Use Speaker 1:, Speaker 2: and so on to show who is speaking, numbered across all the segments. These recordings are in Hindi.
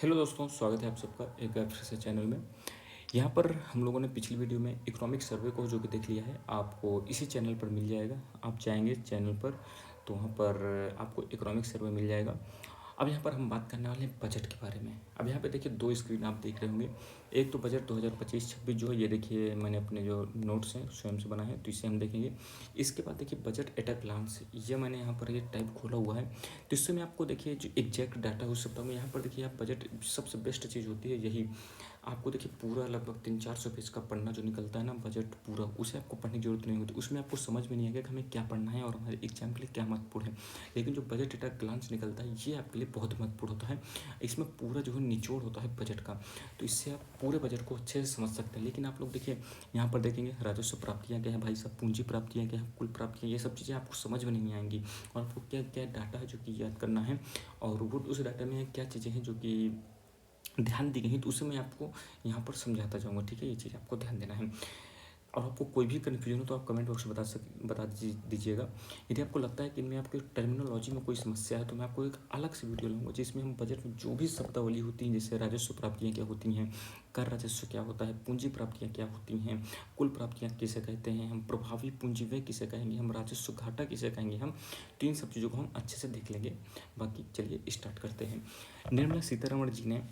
Speaker 1: हेलो दोस्तों, स्वागत है आप सबका एक बार फिर से चैनल में। यहाँ पर हम लोगों ने पिछली वीडियो में इकोनॉमिक सर्वे को जो कि देख लिया है, आपको इसी चैनल पर मिल जाएगा। आप जाएंगे चैनल पर तो वहाँ पर आपको इकोनॉमिक सर्वे मिल जाएगा। अब यहाँ पर हम बात करने वाले हैं बजट के बारे में। अब यहाँ पे देखिए दो स्क्रीन आप देख रहे होंगे। एक तो बजट 2025-26 जो है, ये देखिए मैंने अपने जो नोट्स हैं स्वयं से बनाए हैं, तो इसे हम देखेंगे। इसके बाद देखिए बजट एट अ ग्लांस, ये मैंने यहाँ पर ये टाइप खोला हुआ है, तो इससे मैं आपको देखिए जो एग्जैक्ट डाटा हो सकता हूँ। यहाँ पर देखिए आप बजट सबसे बेस्ट चीज़ होती है यही। आपको देखिए पूरा लगभग 300-400 पेज का पढ़ना जो निकलता है ना बजट पूरा, उसे आपको पढ़ने की जरूरत नहीं होती। उसमें आपको समझ में नहीं आएगा कि हमें क्या पढ़ना है और हमारे एग्जाम के लिए क्या महत्वपूर्ण है। लेकिन जो बजट एट अ ग्लांस निकलता है, ये आपके लिए बहुत महत्वपूर्ण होता है। इसमें पूरा जो है निचोड़ होता है बजट का, तो इससे आप पूरे बजट को अच्छे से समझ सकते हैं। लेकिन आप लोग देखिए यहाँ पर देखेंगे राजस्व प्राप्तियाँ क्या है भाई साहब, पूंजी प्राप्तियाँ क्या है, कुल प्राप्तियाँ, ये सब चीज़ें आपको समझ में नहीं आएंगी। और आपको क्या क्या डाटा है जो कि याद करना है, और वो उस डाटा में क्या चीज़ें हैं जो कि ध्यान दी गई हैं, तो उसे मैं आपको यहाँ पर समझाता जाऊँगा। ठीक है, ये चीज़ आपको ध्यान देना है। और आपको कोई भी कन्फ्यूजन हो तो आप कमेंट बॉक्स में बता दीजिएगा। यदि आपको लगता है कि इनमें आपके टर्मिनोलॉजी में कोई समस्या है, तो मैं आपको एक अलग से वीडियो लूँगा जिसमें हम बजट में जो भी शब्दावली होती हैं, जैसे राजस्व प्राप्तियाँ क्या होती हैं, कर राजस्व क्या होता है, पूंजी प्राप्तियाँ क्या होती हैं, कुल प्राप्तियाँ किसे कहते हैं, हम प्रभावी पूंजी व्यय किसे कहेंगे, हम राजस्व घाटा किसे कहेंगे, हम तो इन सब चीज़ों को हम अच्छे से देख लेंगे। बाकी चलिए स्टार्ट करते हैं। निर्मला सीतारमण जी ने,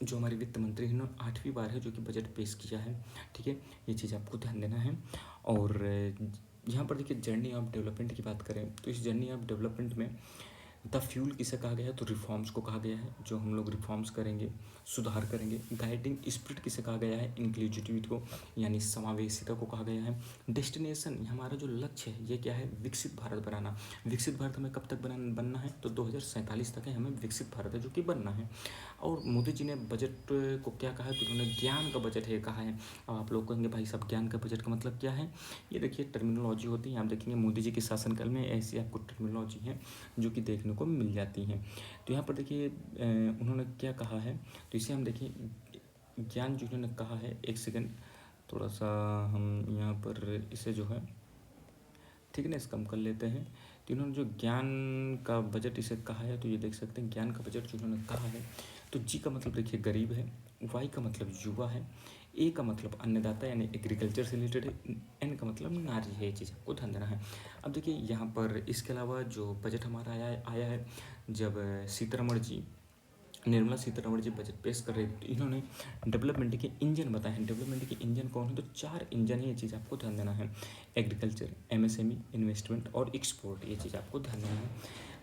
Speaker 1: जो हमारी वित्त मंत्री हैं, 8वीं बार है जो कि बजट पेश किया है। ठीक है, ये चीज़ आपको ध्यान देना है। और यहाँ पर देखिए जर्नी ऑफ डेवलपमेंट की बात करें तो इस जर्नी ऑफ डेवलपमेंट में द फ्यूल किसे कहा गया है, तो रिफॉर्म्स को कहा गया है। जो हम लोग रिफॉर्म्स करेंगे, सुधार करेंगे। गाइडिंग स्पिरिट किसे कहा गया है, इंक्लूसिविटी को यानी समावेशिता को कहा गया है। डेस्टिनेशन, हमारा जो लक्ष्य है ये क्या है, विकसित भारत बनाना। विकसित भारत हमें कब तक बनना है, तो 2047 तक है हमें विकसित भारत है जो कि बनना है। और मोदी जी ने बजट को क्या कहा है, तो उन्होंने ज्ञान का बजट है कहा है। अब आप लोग कहेंगे भाई साहब ज्ञान का बजट का मतलब क्या है, ये देखिए टर्मिनोलॉजी होती है। आप देखेंगे मोदी जी के शासनकाल में ऐसी आपको टर्मिनोलॉजी है जो कि देखने को मिल जाती हैं। तो यहाँ पर देखिए उन्होंने क्या कहा है, तो इसे हम देखिए ज्ञान जो उन्होंने कहा है। एक सेकंड, थोड़ा सा हम यहाँ पर इसे जो है ठीक है ना, इसका हम कर लेते हैं। तो इन्होंने जो ज्ञान का बजट इसे कहा है, तो ये देख सकते हैं ज्ञान का बजट जो इन्होंने कहा है। तो जी का मतलब देखिए गरीब है, वाई का मतलब युवा है, ए का मतलब अन्नदाता यानी एग्रीकल्चर से रिलेटेड है, एन का मतलब नारी है। ये चीज़ आपको ध्यान देना है। अब देखिए यहाँ पर इसके अलावा जो बजट हमारा आया है जब सीतारमण जी, निर्मला सीतारमण जी बजट पेश कर रहे थे, तो इन्होंने डेवलपमेंट के इंजन बताए हैं। डेवलपमेंट के इंजन कौन है, तो 4 इंजन है। ये चीज़ आपको ध्यान देना है, एग्रीकल्चर, एमएसएमई, इन्वेस्टमेंट और एक्सपोर्ट। ये चीज़ आपको ध्यान देना है।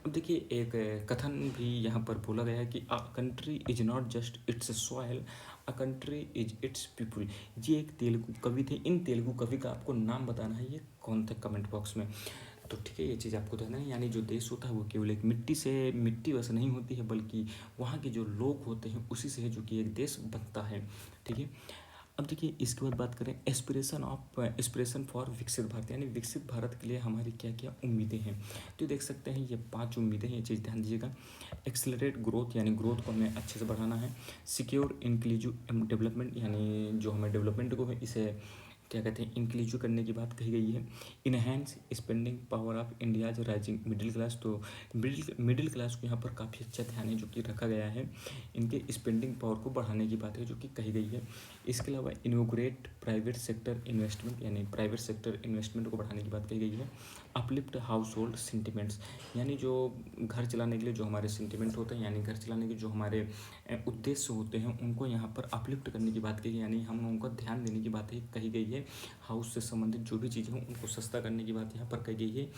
Speaker 1: अब देखिए एक कथन भी यहाँ पर बोला गया है कि a country is not just it's soil, a country is it's people. ये एक तेलुगु कवि थे। इन तेलुगु कवि का आपको नाम बताना है, ये कौन था, कमेंट बॉक्स में। तो ठीक है, ये चीज़ आपको ध्यान है। यानी जो देश होता है वो केवल एक मिट्टी वैसे नहीं होती है, बल्कि वहाँ के जो लोग होते हैं उसी से है जो कि एक देश बनता है। ठीक है, अब देखिए इसके बाद बात करें एस्पिरेशन फॉर विकसित भारत, यानी विकसित भारत के लिए हमारी क्या क्या उम्मीदें हैं। तो देख सकते हैं ये 5 उम्मीदें हैं, ये चीज़ ध्यान दीजिएगा। एक्सेलरेट ग्रोथ, यानी ग्रोथ को हमें अच्छे से बढ़ाना है। सिक्योर इंक्लूसिव डेवलपमेंट, यानी जो हमें डेवलपमेंट को है इसे क्या कहते हैं, इंक्लूसिव करने की बात कही गई है। Enhance spending power of India's rising middle class, तो मिडिल क्लास को यहाँ पर काफ़ी अच्छा ध्यान है जो कि रखा गया है। इनके स्पेंडिंग पावर को बढ़ाने की बात है जो कि कही गई है। इसके अलावा इनोग्रेट प्राइवेट सेक्टर इन्वेस्टमेंट, यानी प्राइवेट सेक्टर इन्वेस्टमेंट को बढ़ाने की बात कही गई है। अपलिफ्ट हाउस होल्ड सेंटिमेंट्स, यानी जो घर चलाने के लिए जो हमारे सेंटिमेंट होते हैं, यानी घर चलाने के जो हमारे उद्देश्य होते हैं, उनको यहाँ पर अपलिफ्ट करने की बात कही, यानी हम उनको ध्यान देने की बात कही गई है। हाउस से संबंधित जो भी चीज़ें हों उनको सस्ता करने की बात यहाँ पर कही गई है।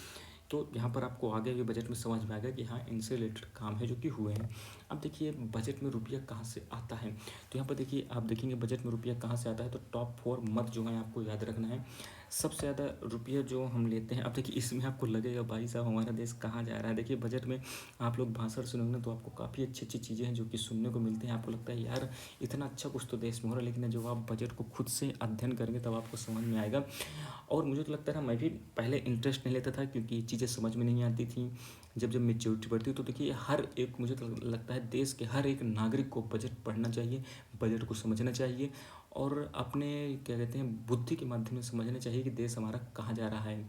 Speaker 1: तो यहाँ पर आपको आगे हुए बजट में समझ में आ गया कि हाँ इनसे रिलेटेड काम है जो कि हुए हैं। अब देखिए बजट में रुपया कहाँ से आता है, तो यहाँ पर देखिए आप देखेंगे बजट में रुपया कहाँ से आता है, तो टॉप 4 मत जो है आपको याद रखना है। सबसे ज़्यादा रुपया जो हम लेते हैं, अब देखिए इसमें आपको लगेगा भाई साहब हमारा देश कहाँ जा रहा है। देखिए बजट में आप लोग भाषण सुनोगे तो आपको काफ़ी अच्छी अच्छी चीज़ें हैं जो कि सुनने को मिलती हैं। आपको लगता है यार इतना अच्छा कुछ तो देश में हो रहा है, लेकिन जब आप बजट को खुद से अध्ययन करेंगे तब आपको समझ में आएगा। और मुझे तो लगता था मैं भी पहले इंटरेस्ट नहीं लेता था क्योंकि चीज़ें समझ में नहीं आती थी। जब मेच्योरिटी बढ़ती तो देखिए हर एक, मुझे तो लगता है देश के हर एक नागरिक को बजट पढ़ना चाहिए, बजट को समझना चाहिए और अपने क्या कहते हैं बुद्धि के माध्यम से समझना चाहिए कि देश हमारा कहाँ जा रहा है।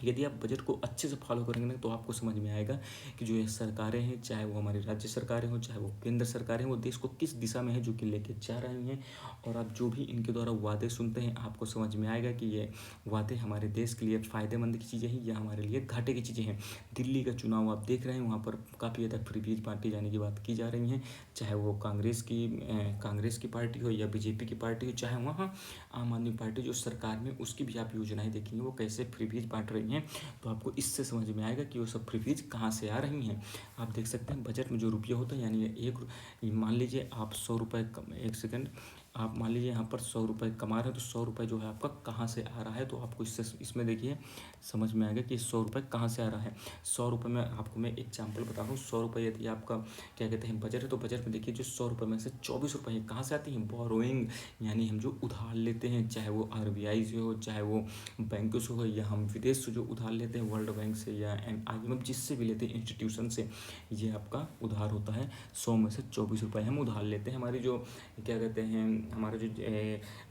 Speaker 1: यदि आप बजट को अच्छे से फॉलो करेंगे ना तो आपको समझ में आएगा कि जो ये सरकारें हैं, चाहे वो हमारी राज्य सरकारें हों, चाहे वो केंद्र सरकारें हैं, वो देश को किस दिशा में है जो कि लेके जा रही हैं। और आप जो भी इनके द्वारा वादे सुनते हैं, आपको समझ में आएगा कि ये वादे हमारे देश के लिए फ़ायदेमंद की चीज़ें हैं या हमारे लिए घाटे की चीज़ें हैं। दिल्ली का चुनाव आप देख रहे हैं, वहाँ पर काफ़ी ज़्यादा फ्री बीज बांटे जाने की बात की जा रही है, चाहे वो कांग्रेस की पार्टी हो या बीजेपी की पार्टी हो, चाहे वहाँ आम आदमी पार्टी जो सरकार में, उसकी भी आप योजनाएं देखेंगे वो कैसे फ्री बीज बांट रही हैं। तो आपको इससे समझ में आएगा कि वो सब फ्री बीज कहाँ से आ रही हैं। आप देख सकते हैं बजट में जो रुपया होता है, यानी मान लीजिए आप 100 रुपये, एक सेकंड, आप मान लीजिए यहाँ पर 100 रुपये कमा रहे हैं, तो 100 रुपये जो है आपका कहाँ से आ रहा है, तो आपको इसमें देखिए समझ में आएगा कि 100 रुपये कहाँ से आ रहा है। 100 रुपये में आपको मैं एग्जाम्पल बता रहा हूँ। 100 रुपये यदि आपका क्या कहते हैं बजट है, तो बजट में देखिए जो 100 रुपये में से 24 रुपये कहाँ से आती हैं, बोरोइंग, यानी हम जो उधार लेते हैं, चाहे वो RBI से हो, चाहे वो बैंकों से हो, या हम विदेश से जो उधार लेते हैं वर्ल्ड बैंक से या IMF, जिससे भी लेते हैं इंस्टीट्यूशन से, ये आपका उधार होता है। 100 में से 24 रुपये हम उधार लेते हैं। हमारी जो क्या कहते हैं, हमारा जो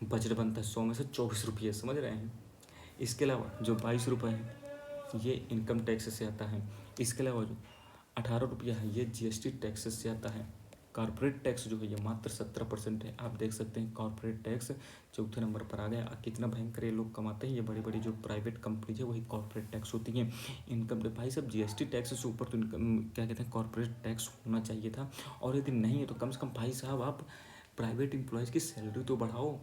Speaker 1: बजट बनता है 100 में से 24 रुपये, समझ रहे हैं। इसके अलावा जो 22 रुपये है ये इनकम टैक्स से आता है। इसके अलावा जो 18 रुपया है ये GST टैक्स से आता है। कॉर्पोरेट टैक्स जो है ये मात्र 17% है। आप देख सकते हैं कॉर्पोरेट टैक्स चौथे नंबर पर आ गया। कितना भयंकर ये लोग कमाते हैं। ये बड़ी बड़ी जो प्राइवेट कंपनीज है वही कॉर्पोरेट टैक्स होती हैं। इनकम भाई सब GST टैक्स से ऊपर तो इनकम क्या कहते हैं कॉर्पोरेट टैक्स होना चाहिए था। और यदि नहीं है तो कम से कम भाई साहब आप प्राइवेट एम्प्लॉयज़ की सैलरी तो बढ़ाओ।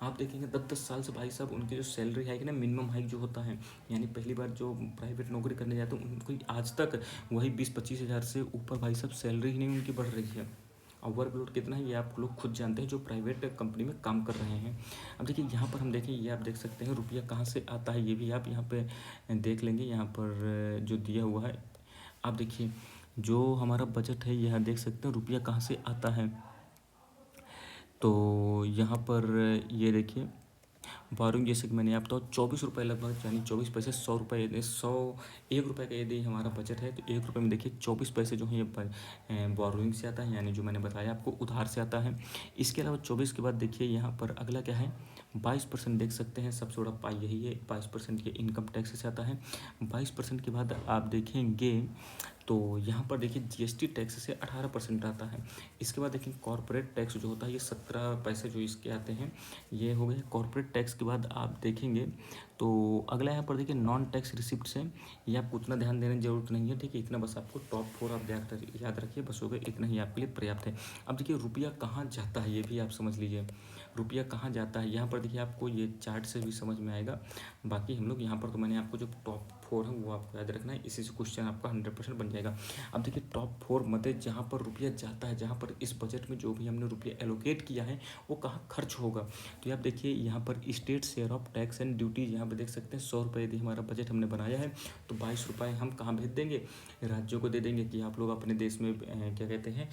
Speaker 1: आप देखेंगे 10-10 साल से भाई साहब उनकी जो सैलरी हाइक ना, मिनिमम हाइक जो होता है, यानी पहली बार जो प्राइवेट नौकरी करने जाते हैं उनको आज तक वही 20-25 हज़ार से ऊपर भाई साहब सैलरी ही नहीं उनकी बढ़ रही है। और वर्कलोड कितना है ये आप लोग खुद जानते हैं जो प्राइवेट कंपनी में काम कर रहे हैं। अब देखिए यहाँ पर हम देखें, ये आप देख सकते हैं रुपया कहाँ से आता है, ये भी आप यहाँ पे देख लेंगे। यहाँ पर जो दिया हुआ है आप देखिए, जो हमारा बजट है यह देख सकते हैं रुपया कहाँ से आता है। तो यहाँ पर ये देखिए बोरिंग, जैसे कि मैंने आप तो 24 रुपये लगभग, यानी 24 पैसे, 100 रुपये, 1 रुपये का यदि हमारा बजट है तो 1 रुपये में देखिए 24 पैसे जो है ये बोरिंग से आता है, यानी जो मैंने बताया आपको उधार से आता है। इसके अलावा 24 के बाद देखिए यहाँ पर अगला क्या है, 22% देख सकते हैं। सबसे बड़ा पाई यही है, 22% ये इनकम टैक्स से आता है। 22% के बाद आप देखेंगे तो यहाँ पर देखिए GST टैक्स से 18% आता है। इसके बाद देखिए कॉर्पोरेट टैक्स जो होता है ये 17 पैसे जो इसके आते हैं, ये हो गए कॉर्पोरेट टैक्स के बाद आप देखेंगे तो अगला यहाँ पर देखिए नॉन टैक्स रिसिप्ट से, ये आपको उतना ध्यान देने की जरूरत नहीं है, ठीक है। इतना बस आपको टॉप 4 आप याद रखिए, बस हो गए, इतना ही आपके लिए पर्याप्त है। अब देखिए रुपया कहाँ जाता है ये भी आप समझ लीजिए, रुपया कहाँ जाता है। यहाँ पर देखिए आपको ये चार्ट से भी समझ में आएगा। बाकी हम लोग यहाँ पर तो मैंने आपको जो टॉप 4 है वो आपको याद रखना है, इसी से क्वेश्चन आपका 100% बन जाएगा। अब देखिए टॉप 4 मध्य जहाँ पर रुपया जाता है, जहाँ पर इस बजट में जो भी हमने रुपया एलोकेट किया है वो कहाँ खर्च होगा। तो आप देखिए यहाँ पर state share of tax and duties, यहाँ पर देख सकते हैं 100 रुपये यदि हमारा बजट हमने बनाया है तो 22 रुपये हम कहाँ भेज देंगे, राज्यों को दे देंगे कि आप लोग अपने देश में क्या कहते हैं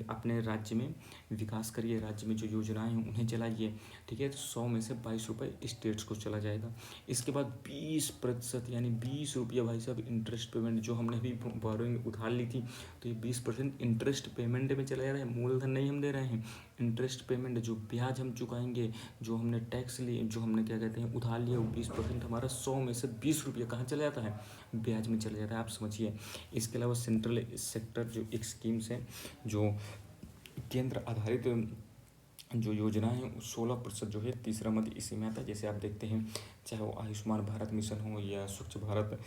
Speaker 1: अपने राज्य में विकास करिए, राज्य में जो योजनाएं हैं उन्हें चलाइए, ठीक है। तो 100 में से 22 रुपये स्टेट्स को चला जाएगा। इसके बाद 20% यानी 20 रुपया भाई साहब इंटरेस्ट पेमेंट, जो हमने अभी बोरोइंग उधार ली थी तो ये 20% इंटरेस्ट पेमेंट में चला जा रहा है। मूलधन नहीं हम दे रहे हैं, इंटरेस्ट पेमेंट जो ब्याज हम चुकाएंगे, जो हमने टैक्स लिए, जो हमने क्या कहते हैं उधार लिया, वो 20% हमारा 100 में से 20 रुपये कहाँ चला जाता है, ब्याज में चला जाता है, आप समझिए। इसके अलावा सेंट्रल सेक्टर जो एक स्कीम्स हैं, जो केंद्र आधारित जो योजना है 16% जो है तीसरा मध्य इसी में आता है। जैसे आप देखते हैं चाहे वो आयुष्मान भारत मिशन हो या स्वच्छ भारत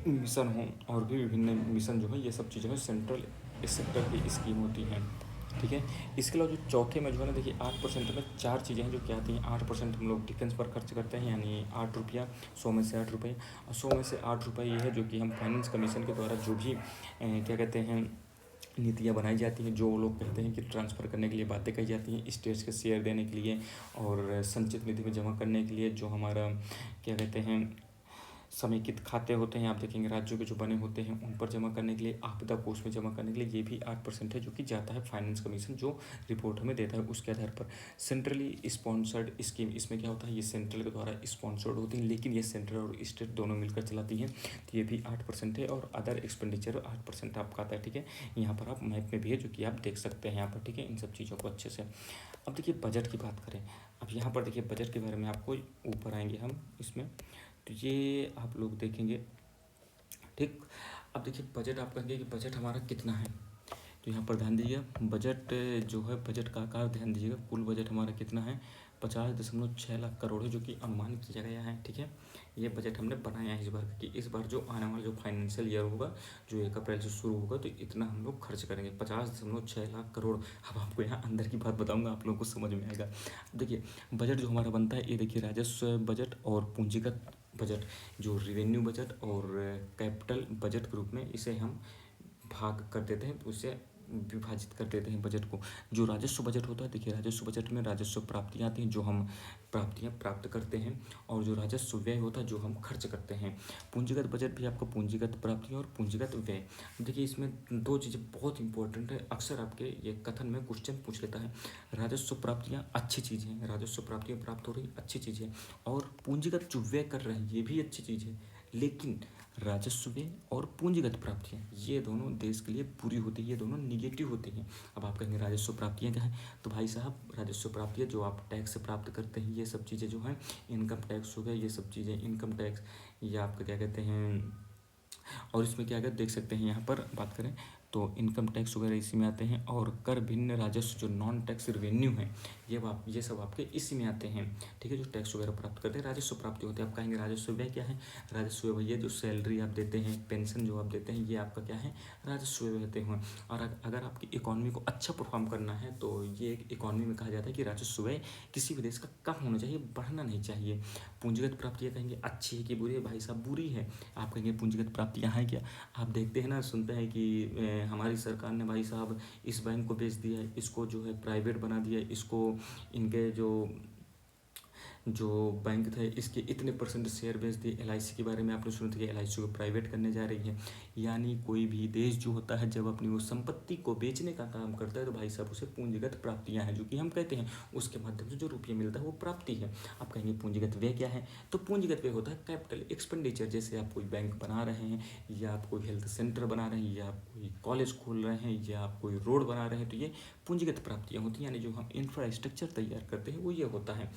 Speaker 1: मिशन हो और भी विभिन्न मिशन जो है, ये सब चीज़ें हैं सेंट्रल सेक्टर की स्कीम होती हैं, ठीक है। इसके अलावा जो चौथे में जो है ना देखिए 8% में 4 चीज़ें हैं जो क्या आती हैं। 8% हम लोग डिफेंस पर खर्च करते हैं, यानी 8 रुपया, 100 में से 8 रुपये, और 100 में से 8 रुपये ये है जो कि हम फाइनेंस कमीशन के द्वारा जो भी क्या कहते हैं नीतियाँ बनाई जाती हैं, जो लोग कहते हैं कि ट्रांसफ़र करने के लिए बातें कही जाती हैं, स्टेट्स के शेयर देने के लिए और संचित निधि में जमा करने के लिए, जो हमारा क्या कहते हैं समेकित खाते होते हैं, आप देखेंगे राज्यों के जो बने होते हैं उन पर जमा करने के लिए, आपदा कोष में जमा करने के लिए, ये भी 8% है जो कि जाता है फाइनेंस कमीशन जो रिपोर्ट हमें देता है उसके आधार पर। सेंट्रली स्पॉन्सर्ड स्कीम, इसमें क्या होता है, ये सेंट्रल के द्वारा स्पॉन्सर्ड होती हैं, लेकिन ये सेंट्रल और स्टेट दोनों मिलकर चलाती हैं, तो ये भी 8% है। और अदर एक्सपेंडिचर 8% आपका आता है, ठीक है। यहाँ पर आप मैप में भी है जो कि आप देख सकते हैं यहाँ पर, ठीक है, इन सब चीज़ों को अच्छे से। अब देखिए बजट की बात करें, अब यहाँ पर देखिए बजट के बारे में आपको ऊपर आएंगे हम इसमें, तो ये आप लोग देखेंगे, ठीक। अब देखिए बजट, आप कहेंगे कि बजट हमारा कितना है, तो यहाँ पर ध्यान दीजिएगा बजट जो है, बजट का आकार ध्यान दीजिएगा। कुल बजट हमारा कितना है, 50.6 लाख करोड़ है, जो कि अनुमान किया गया है, ठीक है। ये बजट हमने बनाया है इस बार कि इस बार जो आने वाला जो फाइनेंशियल ईयर होगा, जो 1 अप्रैल से शुरू होगा, तो इतना हम लोग खर्च करेंगे, 50.6 लाख करोड़। अब आपको यहाँ अंदर की बात बताऊंगा, आप लोगों को समझ में आएगा। देखिए बजट जो हमारा बनता है, ये देखिए राजस्व बजट और पूंजीगत बजट, जो रिवेन्यू बजट और कैपिटल बजट के रूप में इसे हम भाग कर देते हैं, तो उससे विभाजित कर देते हैं बजट को। जो राजस्व बजट होता है, देखिए राजस्व बजट में राजस्व प्राप्तियाँ आती हैं, जो हम प्राप्तियाँ प्राप्त करते हैं, और जो राजस्व व्यय होता है, जो हम खर्च करते हैं। पूंजीगत बजट भी आपका पूंजीगत प्राप्तियाँ और पूंजीगत व्यय। देखिए इसमें दो चीज़ें बहुत इंपॉर्टेंट है, अक्सर आपके ये कथन में क्वेश्चन पूछ लेता है। राजस्व प्राप्तियाँ अच्छी चीज़ है, राजस्व प्राप्तियाँ प्राप्त हो रही अच्छी चीज़ है, और पूंजीगत जो व्यय कर रहे हैं ये भी अच्छी चीज़ है, लेकिन राजस्व व्यय और पूंजीगत प्राप्तियाँ ये दोनों देश के लिए बुरी होती है, ये दोनों निगेटिव होती हैं। अब आप कहेंगे राजस्व प्राप्तियाँ क्या है, तो भाई साहब राजस्व प्राप्तियाँ जो आप टैक्स से प्राप्त करते हैं, ये सब चीज़ें जो हैं, इनकम टैक्स हो गया, ये सब चीज़ें इनकम टैक्स, ये आपका क्या कहते हैं, और इसमें क्या है देख सकते हैं, यहाँ पर बात करें तो इनकम टैक्स वगैरह इसी में आते हैं, और कर भिन्न राजस्व जो नॉन टैक्स रेवेन्यू है, ये सब आपके इसी में आते हैं, ठीक है। जो टैक्स वगैरह प्राप्त करते हैं राजस्व प्राप्ति होती है। आप कहेंगे राजस्व व्यय क्या है, राजस्व व्यय भैया जो सैलरी आप देते हैं, पेंशन जो आप देते हैं, ये आपका क्या है, राजस्व व्यय होते हैं। और अगर आपकी इकोनॉमी को अच्छा परफॉर्म करना है, तो ये एक इकोनॉमी में कहा जाता है कि राजस्व व्यय किसी भी देश का कम होना चाहिए, बढ़ना नहीं चाहिए। पूंजीगत प्राप्तियाँ कहेंगे अच्छी है कि बुरी है, भाई साहब बुरी है। आप कहेंगे पूंजीगत प्राप्तियाँ हैं क्या, आप देखते हैं ना, सुनते हैं कि हमारी सरकार ने भाई साहब इस बैंक को बेच दिया है, इसको जो है प्राइवेट बना दिया है, इसको इनके जो बैंक थे इसके इतने परसेंट शेयर बेच दिए। एलआईसी के बारे में आपने सुना था कि एलआईसी को प्राइवेट करने जा रही है। यानी कोई भी देश जो होता है, जब अपनी वो संपत्ति को बेचने का काम करता है, तो भाई साहब उसे पूंजीगत प्राप्तियां हैं, जो कि हम कहते हैं उसके माध्यम से जो रुपये मिलता है वो प्राप्ति है। आप कहेंगे पूंजीगत व्यय क्या है, तो पूंजीगत व्यय होता है कैपिटल एक्सपेंडिचर। जैसे आप कोई बैंक बना रहे हैं, या आप कोई हेल्थ सेंटर बना रहे हैं, या आप कोई कॉलेज खोल रहे हैं, या आप कोई रोड बना रहे हैं, तो ये पूंजीगत प्राप्तियाँ होती हैं। यानी जो हम इंफ्रास्ट्रक्चर तैयार करते हैं वो ये होता है।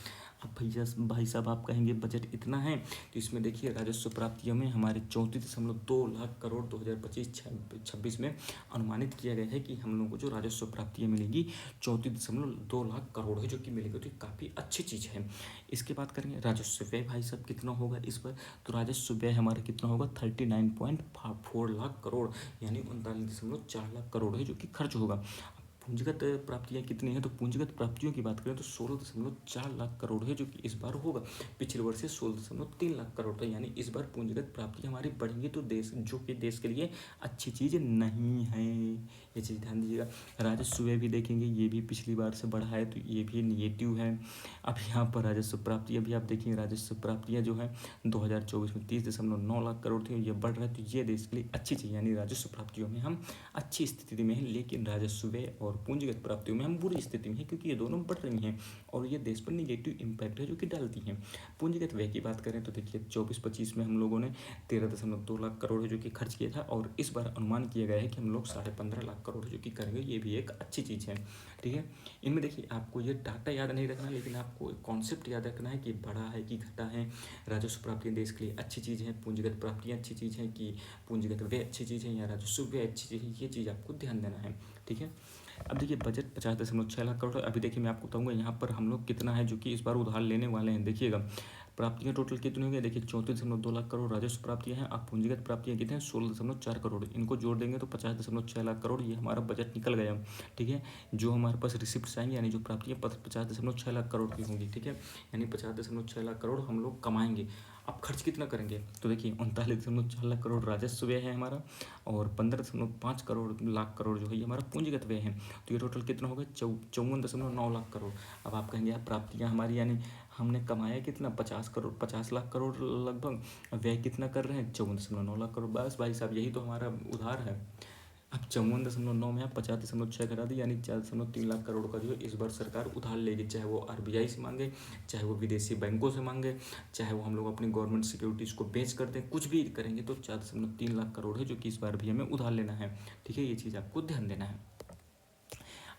Speaker 1: अब भैया भाई साहब आप कहेंगे बजट इतना है, तो इसमें देखिए राजस्व प्राप्तियों में हमारे 34.2 लाख करोड़ 2025-26 में अनुमानित किया गया है कि हम लोगों को जो राजस्व प्राप्तियाँ मिलेंगी 34.2 लाख करोड़ है, जो कि मिलेगी, तो काफ़ी अच्छी चीज़ है। इसके बात करेंगे राजस्व व्यय भाई साहब कितना होगा इस पर, तो राजस्व व्यय हमारा कितना होगा 39.4 लाख करोड़, यानी 39.4 लाख करोड़ है, जो कि खर्च होगा। पूंजीगत प्राप्तियाँ कितनी हैं, तो पूंजीगत प्राप्तियों की बात करें तो 16.4 लाख करोड़ है, जो कि इस बार होगा। पिछले वर्ष से 16.3 लाख करोड़ था, यानी इस बार पूंजीगत प्राप्तियाँ हमारी बढ़ेंगी, तो देश जो कि देश के लिए अच्छी चीज़ नहीं है, ये चीज़ ध्यान दीजिएगा। राजस्व व्यय भी देखेंगे, ये भी पिछली बार से बढ़ा है, तो ये भी निगेटिव है। अब यहाँ पर राजस्व प्राप्तियाँ भी आप देखेंगे, राजस्व प्राप्तियाँ जो है 2024 में 30.9 लाख करोड़ थी, ये बढ़ रहा है, तो ये देश के लिए अच्छी चीज़, यानी राजस्व प्राप्तियों में हम अच्छी स्थिति में हैं। लेकिन राजस्व व्यय और पूंजीगत प्राप्तियों में हम बुरी स्थिति में हैं, क्योंकि ये दोनों बढ़ रही हैं, और ये देश पर निगेटिव इम्पैक्ट है जो कि डालती हैं। पूंजीगत व्यय की बात करें तो देखिए 24-25 में हम लोगों ने 13.2 लाख करोड़ है जो कि खर्च किया था, और इस बार अनुमान किया गया है कि हम लोग 15.5 लाख करोड़ जो कि करेंगे। ये भी एक अच्छी चीज़ है, ठीक है। इनमें देखिए आपको ये डाटा याद नहीं रखना, लेकिन आपको कॉन्सेप्ट याद रखना है कि बढ़ा है कि घटा है। राजस्व प्राप्तियाँ देश के लिए अच्छी चीज़ है, पूंजीगत प्राप्तियाँ अच्छी चीज़ है, कि पूंजीगत व्यय अच्छी चीज़ है या राजस्व व्यय अच्छी चीज़ है, ये चीज़ आपको ध्यान देना है, ठीक है। अब देखिए बजट 50.6 लाख करोड़ है। अभी देखिए मैं आपको बताऊंगा यहाँ पर हम लोग कितना है जो कि इस बार उधार लेने वाले हैं। देखिएगा प्राप्तियाँ टोटल कितनी होंगी, देखिए 34.2 लाख करोड़ राजस्व प्राप्तियाँ हैं। अब पूंजीगत प्राप्तियाँ कितने हैं 16.4 करोड़, इनको जोड़ देंगे तो 50.6 लाख करोड़, ये हमारा बजट निकल गया, ठीक है। जो हमारे पास रिसिप्ट आएंगे, यानी जो प्राप्तियाँ 50.6 लाख करोड़ की होंगी, ठीक है, यानी 50.6 लाख करोड़ हम लोग कमाएंगे। अब खर्च कितना करेंगे, तो देखिए 39.4 लाख करोड़ राजस्व व्यय है हमारा, और 15.5 करोड़ लाख करोड़ जो है ये हमारा पूंजीगत व्यय है। तो ये टोटल कितना होगा 54.9 लाख करोड़। अब आप कहेंगे यार प्राप्तियाँ हमारी, यानी हमने कमाया कितना 50 लाख करोड़ लगभग, व्यय कितना कर रहे हैं 54.9 लाख करोड़। बस भाई साहब यही तो हमारा उधार है। अब 54.9 में आप 50.6 घटा दी, यानी 4.3 लाख करोड़ का जो है इस बार सरकार उधार लेगी, चाहे वो आरबीआई से मांगे, चाहे वो विदेशी बैंकों से मांगे, चाहे वो हम लोग अपनी गवर्नमेंट सिक्योरिटीज़ को बेच कर दें, कुछ भी करेंगे तो 4.3 लाख करोड़ है जो कि इस बार भी हमें उधार लेना है, ठीक है। ये चीज़ आपको ध्यान देना है।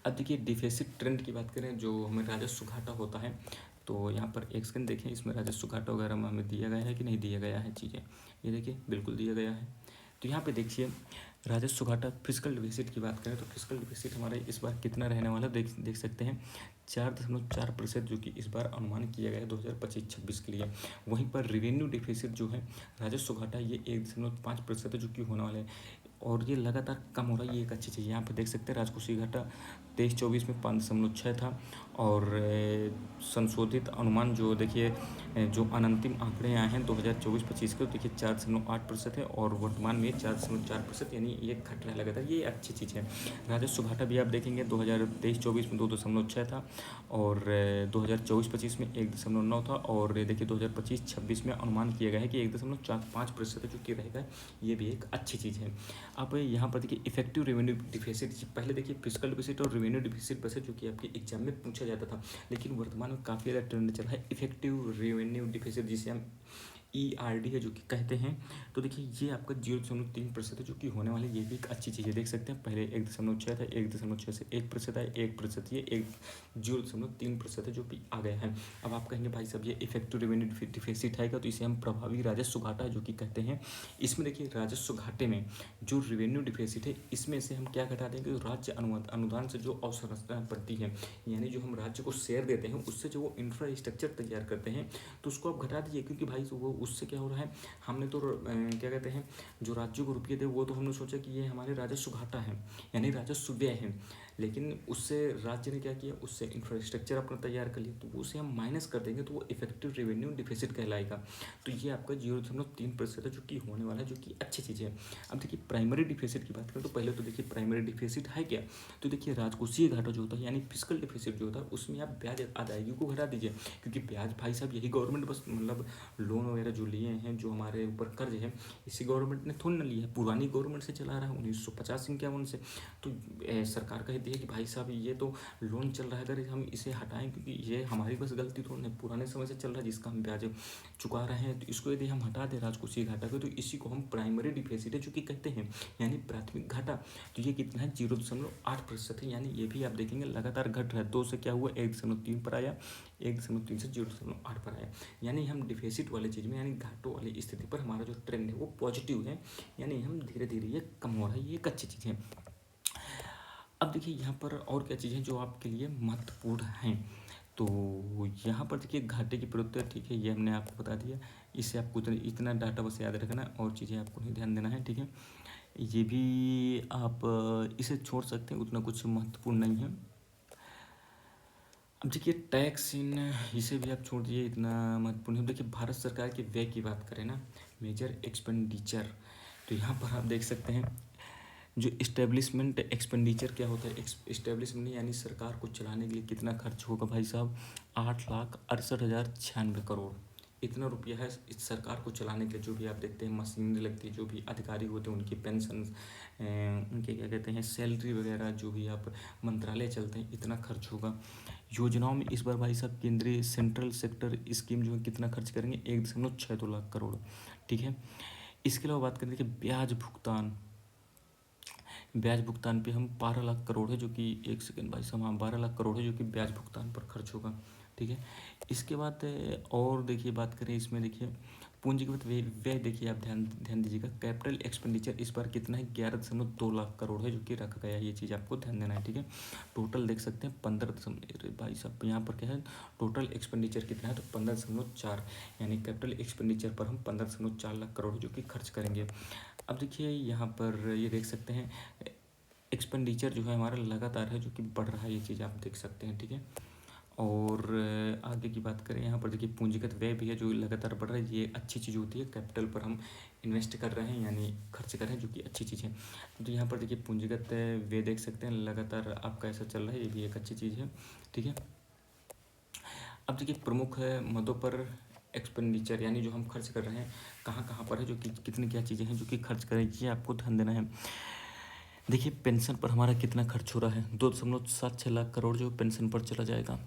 Speaker 1: अब देखिए डिफिसिट ट्रेंड की बात करें, जो हमें राजस्व घाटा होता है, तो यहाँ पर एक सेकंड देखें, इसमें राजस्व घाटा वगैरह में हमें दिया गया है कि नहीं दिया गया है चीज़ें, ये देखिए बिल्कुल दिया गया है। तो यहाँ पे देखिए राजस्व घाटा फिजिकल डिफिसिट की बात करें तो फिजिकल डिफिसिट हमारा इस बार कितना रहने वाला देख सकते हैं 4.4%, जो कि इस बार अनुमान किया गया है 2025-26 के लिए। वहीं पर रेवेन्यू डिफिसिट जो है राजस्व घाटा ये 1.5% है जो कि होने वाला है, और ये लगातार कम हो रहा है, ये एक अच्छी चीज़ है। यहाँ पे देख सकते हैं राजकोषीय घाटा 23-24 में 5.6 था, और संशोधित अनुमान जो देखिए जो अनंतिम आंकड़े आए हैं 2024-25 के, देखिए 4.8% है, और वर्तमान में 4.4%, यानी ये घट रहा है लगातार, ये अच्छी चीज़ है। राजस्व घाटा भी आप देखेंगे 2023-24 में 2.6 था, और 2024-25 में 1.9 था, और देखिए 2025-26 में अनुमान किया गया है कि 1.45% जो कि रहेगा, ये भी एक अच्छी चीज़ है। अब यहाँ पर देखिए इफेक्टिव रेवेन्यू डिफिसिट, पहले देखिए फिजिकल डिफिसिट और रेवेन्यू डिफिसिट बस जो कि आपके एग्जाम में पूछा जाता था, लेकिन वर्तमान में काफ़ी ज़्यादा ट्रेंड चल रहा है इफेक्टिव रेवेन्यू डिफिसिट, जिसे हम ERD है जो कि कहते हैं। तो देखिए ये आपका 0.3% है जो कि होने वाले, ये भी एक अच्छी चीज़ है। देख सकते हैं पहले 1.6 था, 1.6 से 1% आया, 1%, ये 0.3% है जो भी आ गया है। अब आप कहेंगे भाई साहब ये इफेक्टिव रेवेन्यू डिफिसिट है क्या, तो इसे हम प्रभावी राजस्व घाटा जो कि कहते हैं। इसमें देखिए राजस्व घाटे में जो रेवेन्यू डिफिसिट है, इसमें से हम क्या घटा देंगे, राज्य अनुदान से जो अवसंरचना बढ़ती है, यानी जो हम राज्य को शेयर देते हैं उससे जो वो इंफ्रास्ट्रक्चर तैयार करते हैं, तो उसको आप घटा दीजिए, क्योंकि भाई वो उससे क्या हो रहा है, हमने तो क्या कहते हैं जो राज्यों को रुपये थे वो तो हमने सोचा कि ये हमारे राजस्व घाटा है, यानी राजस्व व्यय है, लेकिन उससे राज्य ने क्या किया, उससे इंफ्रास्ट्रक्चर अपना तैयार कर लिया, तो उसे हम माइनस कर देंगे तो वो इफेक्टिव रेवेन्यू डिफिसिट कहलाएगा। तो ये आपका 0.3% है जो कि होने वाला है, जो कि अच्छी चीज़ है। अब देखिए प्राइमरी डिफिसिट की बात करें तो पहले तो देखिए प्राइमरी डिफिसिट है क्या, तो देखिए राजकोषीय घाटा जो होता है यानी फिजिकल डिफिसिट जो होता है, उसमें आप ब्याज अदायगी को घटा दीजिए, क्योंकि ब्याज भाई साहब यही गवर्नमेंट बस मतलब लोन वगैरह जो लिए हैं, जो हमारे ऊपर कर्ज है, इसी गवर्नमेंट ने थोड़ी ना लिया है, पुरानी गवर्नमेंट से चला रहा है 1950-51 से। तो सरकार कहती है कि भाई साहब ये तो लोन चल रहा है, अगर हम इसे हटाएं, क्योंकि ये हमारी बस गलती थोड़ी नहीं, पुराने समय से चल रहा है जिसका हम ब्याज चुका रहे हैं, तो इसको यदि हम हटा दें राजकोषीय घाटा को, तो इसी को हम प्राइमरी डिफिसिट है जो कि कहते हैं, यानी प्राथमिक घाटा। तो ये कितना है 0.8% है, यानी ये भी आप देखेंगे लगातार घट रहा है। 2 से क्या हुआ 1.3 पर आया, 1.3 से 0.8 पर आया, यानी हम डिफिसिट वाली चीज़ में यानी घाटों वाली स्थिति पर हमारा जो ट्रेंड है वो पॉजिटिव है, यानी हम धीरे धीरे ये कम हो रहा है, ये एक अच्छी चीज़ है। अब देखिए यहाँ पर और क्या चीज़ें जो आपके लिए महत्वपूर्ण हैं, तो यहाँ पर देखिए घाटे की प्रवृत्ति, ठीक है, ये हमने आपको बता दिया, इससे आपको इतना डाटा बस याद रखना, और चीज़ें आपको नहीं ध्यान देना है, ठीक है। ये भी आप इसे छोड़ सकते हैं, उतना कुछ महत्वपूर्ण नहीं है। अब देखिए टैक्स इन, इसे भी आप छोड़ दीजिए, इतना महत्वपूर्ण है। देखिए भारत सरकार के व्यय की बात करें ना, मेजर एक्सपेंडिचर, तो यहाँ पर आप देख सकते हैं जो इस्टेब्लिशमेंट एक्सपेंडिचर क्या होता है, इस्टेब्लिशमेंट यानी सरकार को चलाने के लिए कितना खर्च होगा भाई साहब, 8,68,096 करोड़, इतना रुपया है इस सरकार को चलाने के लिए। जो भी आप देखते हैं मशीनरी लगती है, जो भी अधिकारी होते हैं उनकी पेंशन, उनके क्या कहते हैं सैलरी वगैरह, जो भी आप मंत्रालय चलते हैं, इतना खर्च होगा। योजनाओं में इस बार भाई साहब केंद्रीय सेंट्रल सेक्टर स्कीम जो है कितना खर्च करेंगे, 1.62 लाख करोड़, ठीक है। इसके अलावा बात करें देखिए ब्याज भुगतान पे हम 12 लाख करोड़ है, जो कि 1 सेकेंड भाई साहब, हाँ 12 लाख करोड़ है जो कि ब्याज भुगतान पर खर्च होगा, ठीक है। इसके बाद और देखिए बात करें इसमें, देखिए पूंजीगत व्यय देखिए आप ध्यान दीजिएगा, कैपिटल एक्सपेंडिचर इस बार कितना है, 11.2 लाख करोड़ है जो कि रखा गया है, ये चीज़ आपको ध्यान देना है, ठीक है। टोटल देख सकते हैं 15 भाई साहब यहाँ पर क्या है, टोटल एक्सपेंडिचर कितना है, तो 15.4, यानी कैपिटल एक्सपेंडिचर पर हम 15.4 लाख करोड़ जो कि खर्च करेंगे। अब देखिए यहाँ पर ये देख सकते हैं एक्सपेंडिचर जो है हमारा लगातार है जो कि बढ़ रहा है, ये चीज़ आप देख सकते हैं, ठीक है। और आगे की बात करें यहाँ पर देखिए पूंजीगत व्यय भी है जो लगातार बढ़ रहा है, ये अच्छी चीज़ होती है, कैपिटल पर हम इन्वेस्ट कर रहे हैं यानी खर्च कर रहे हैं, जो कि अच्छी चीज़ है। तो यहाँ पर देखिए पूंजीगत व्यय देख सकते हैं लगातार आपका ऐसा चल रहा है, ये भी एक अच्छी चीज़ है, ठीक है। अब देखिए प्रमुख मदों पर एक्सपेंडिचर यानी जो हम खर्च कर रहे हैं कहाँ कहाँ पर है, जो कि कितनी क्या चीज़ें हैं जो कि खर्च करें, ये आपको ध्यान देना है। देखिए पेंशन पर हमारा कितना खर्च हो रहा है, 2.76 लाख करोड़ जो पेंशन पर चला जाएगा,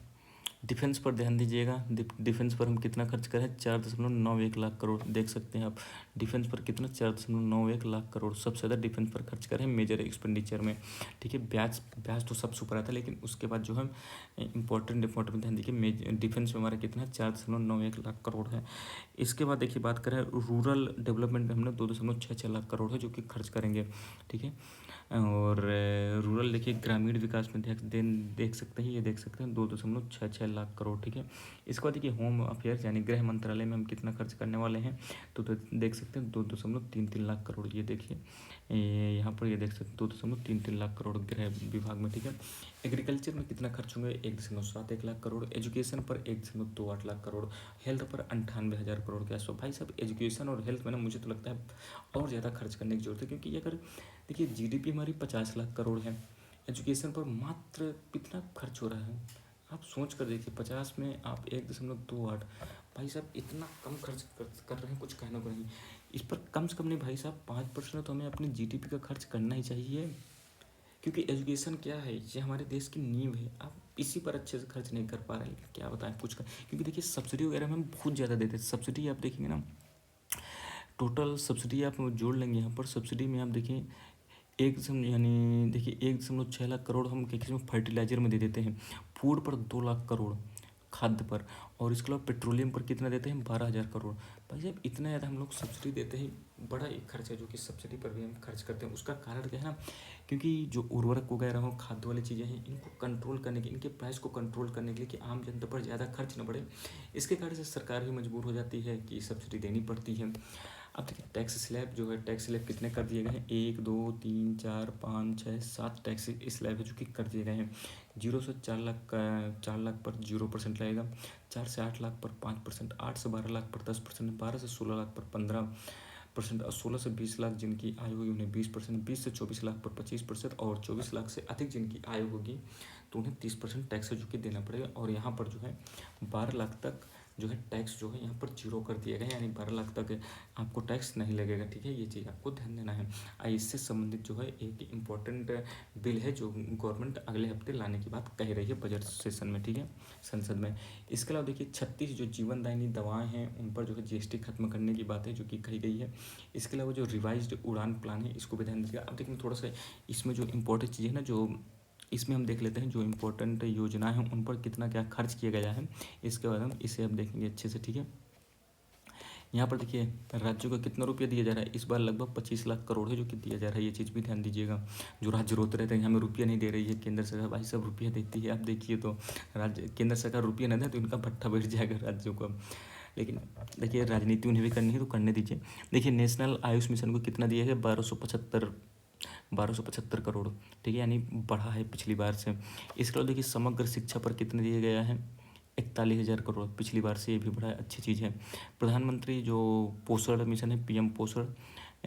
Speaker 1: डिफेंस पर ध्यान दीजिएगा। डिफेंस पर हम कितना खर्च करें, 4.91 लाख करोड़। देख सकते हैं आप डिफेंस पर कितना, 4.91 लाख करोड़। सबसे ज़्यादा डिफेंस पर खर्च करें मेजर एक्सपेंडिचर में। ठीक है, ब्याज ब्याज तो सबसे ऊपर आता है, लेकिन उसके बाद जो है इंपॉर्टेंट में ध्यान देखिए, डिफेंस में हमारा कितना है, 4.91 लाख करोड़ है। इसके बाद देखिए बात करें रूरल डेवलपमेंट में, हमने 2.66 लाख करोड़ है जो कि खर्च करेंगे। ठीक है, और रूरल देखिए ग्रामीण विकास में देख सकते हैं, ये देख सकते हैं 2.66 लाख करोड़। ठीक है, इसके बाद देखिए होम अफेयर्स यानी गृह मंत्रालय में हम कितना खर्च करने वाले हैं, तो देख सकते हैं 2.33 लाख करोड़। ये देखिए यहाँ पर ये देख सकते हैं 2.33 लाख करोड़ गृह विभाग में। ठीक है, एग्रीकल्चर में कितना खर्च होंगे, 1.71 लाख करोड़। एजुकेशन पर 1.28 लाख करोड़। हेल्थ पर 98,000 करोड़ के आसपास। भाई साहब एजुकेशन और हेल्थ में ना मुझे तो लगता है और ज़्यादा खर्च करने की जरूरत है, क्योंकि अगर देखिए जीडीपी हमारी 50 लाख करोड़ है, एजुकेशन पर मात्र कितना खर्च हो रहा है, आप सोच कर देखिए। 50 में आप 1.28, भाई साहब इतना कम खर्च कर रहे हैं, कुछ कहने को नहीं। इस पर कम से कम नहीं भाई साहब 5% तो हमें अपनी जीडीपी का खर्च करना ही चाहिए, क्योंकि एजुकेशन क्या है, ये हमारे देश की नींव है। आप इसी पर अच्छे से खर्च नहीं कर पा रहे हैं, लेकिन क्या बताएं कुछ कर, क्योंकि देखिए सब्सिडी वगैरह में हम बहुत ज़्यादा देते हैं। सब्सिडी आप देखेंगे ना, टोटल सब्सिडी आप जोड़ लेंगे यहाँ पर, सब्सिडी में आप देखिए यानी देखिए 1.6 लाख करोड़ हम किसी में फर्टिलाइजर में दे देते हैं। फूड पर 2 लाख करोड़, खाद्य पर, और इसके अलावा पेट्रोलियम पर कितना देते हैं, 12,000 करोड़। भाई साहब इतना ज़्यादा हम लोग सब्सिडी देते हैं, बड़ा एक खर्च है जो कि सब्सिडी पर भी हम खर्च करते हैं। उसका कारण क्या है ना, क्योंकि जो उर्वरक वगैरह हो, खाद्य वाली चीज़ें हैं, इनको कंट्रोल करने के, इनके प्राइस को कंट्रोल करने के लिए कि आम जनता पर ज़्यादा खर्च न बढ़े, इसके कारण से सरकार भी मजबूर हो जाती है कि सब्सिडी देनी पड़ती है। अब देखिए टैक्स स्लैब जो है, टैक्स स्लैब कितने कर दिए गए हैं, 1 2 3 4 5 6 7 टैक्स स्लैब है जो कि कर दिए गए हैं। 0 से 4 लाख पर 0% लगेगा, 4 से 8 लाख पर 5%, 8 से 12 लाख पर 10%, 12 से 16 लाख पर 15%, और 16 से 20 लाख जिनकी आयु होगी उन्हें 20%, 20 से 24 लाख पर 25%, और 24 लाख से अधिक जिनकी आयु होगी तो उन्हें 30% टैक्स जो कि देना पड़ेगा। और यहाँ पर जो है 12 लाख तक जो है टैक्स जो है यहाँ पर 0 कर दिया गया है, यानी 12 लाख तक आपको टैक्स नहीं लगेगा। ठीक है, ये चीज़ आपको ध्यान देना है। इससे संबंधित जो है एक इम्पॉर्टेंट बिल है जो गवर्नमेंट अगले हफ्ते लाने की बात कह रही है बजट सेशन में। ठीक है, संसद में। इसके अलावा देखिए 36 जो जीवनदायिनी दवाएं हैं उन पर जो है जीएसटी खत्म करने की बात है जो कि कही गई है। इसके अलावा जो रिवाइज्ड उड़ान प्लान है इसको भी ध्यान दीजिएगा। अब देखिए थोड़ा सा इसमें जो इम्पोर्टेंट चीज़ है ना, जो इसमें हम देख लेते हैं जो इम्पोर्टेंट योजनाएं हैं उन पर कितना क्या खर्च किया गया है, इसके बाद हम इसे अब देखेंगे अच्छे से। ठीक है, यहाँ पर देखिए राज्यों को कितना रुपया दिया जा रहा है, इस बार लगभग 25 लाख करोड़ है जो कि दिया जा रहा है। ये चीज़ भी ध्यान दीजिएगा। जो राज्य रोते रहते हैं हमें रुपया नहीं दे रही है केंद्र सरकार, भाई सब रुपया देती है। आप देखिए तो राज्य केंद्र सरकार रुपया नहीं दे तो इनका भट्ठा बैठ जाएगा राज्यों को। लेकिन देखिए राजनीति उन्हें भी करनी है तो करने दीजिए। देखिए नेशनल आयुष मिशन को कितना दिया है, 1275 करोड़। ठीक है, यानी बढ़ा है पिछली बार से। इसके अलावा देखिए समग्र शिक्षा पर कितने दिया गया है, 41,000 करोड़, पिछली बार से ये भी बड़ा अच्छी चीज़ है। प्रधानमंत्री जो पोषण मिशन है, पीएम पोषण,